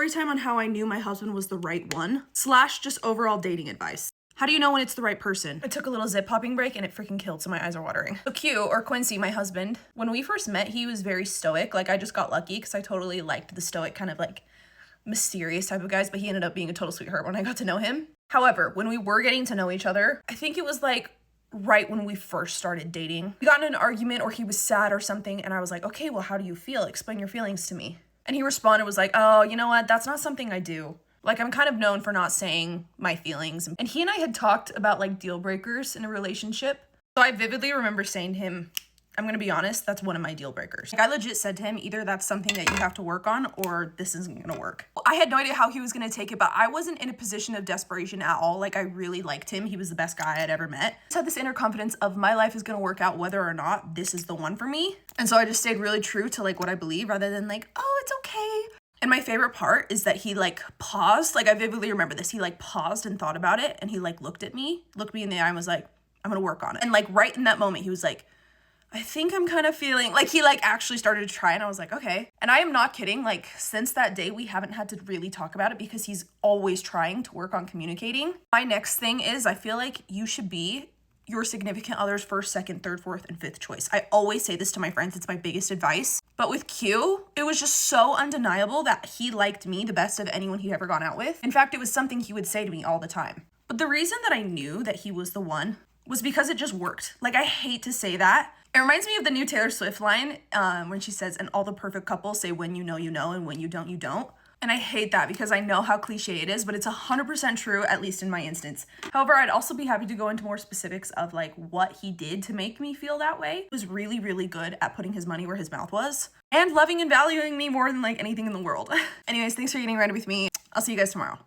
story time on how I knew my husband was the right one, / just overall dating advice. How do you know when it's the right person? I took a little zip popping break and it freaking killed, so my eyes are watering. So Q, or Quincy, my husband, when we first met, he was very stoic. Like, I just got lucky because I totally liked the stoic kind of like mysterious type of guys, but he ended up being a total sweetheart when I got to know him. However, when we were getting to know each other, I think it was like right when we first started dating, we got in an argument or he was sad or something, and I was like, okay, well, how do you feel? Explain your feelings to me. And he responded, was like, oh, you know what? That's not something I do. Like, I'm kind of known for not saying my feelings. And he and I had talked about like deal breakers in a relationship. So I vividly remember saying to him, I'm gonna be honest, that's one of my deal breakers. Like, I legit said to him, either that's something that you have to work on or this isn't gonna work. I had no idea how he was gonna take it, but I wasn't in a position of desperation at all. Like, I really liked him. He was the best guy I'd ever met. I just had this inner confidence of my life is gonna work out whether or not this is the one for me. And so I just stayed really true to like what I believe rather than like, oh, it's okay. And my favorite part is that he like paused. Like, I vividly remember this. He like paused and thought about it, and he like looked me in the eye and was like, I'm gonna work on it. And like right in that moment, he was like, I think I'm kind of feeling like he like actually started to try, and I was like, okay. And I am not kidding. Like, since that day, we haven't had to really talk about it because he's always trying to work on communicating. My next thing is, I feel like you should be your significant other's first, second, third, fourth, and fifth choice. I always say this to my friends. It's my biggest advice. But with Q, it was just so undeniable that he liked me the best of anyone he'd ever gone out with. In fact, it was something he would say to me all the time. But the reason that I knew that he was the one was because it just worked. Like, I hate to say that. It reminds me of the new Taylor Swift line when she says, and all the perfect couples say, when you know, and when you don't, you don't. And I hate that because I know how cliche it is, but it's 100% true, at least in my instance. However, I'd also be happy to go into more specifics of like what he did to make me feel that way. He was really, really good at putting his money where his mouth was and loving and valuing me more than like anything in the world. Anyways, thanks for getting ready with me. I'll see you guys tomorrow.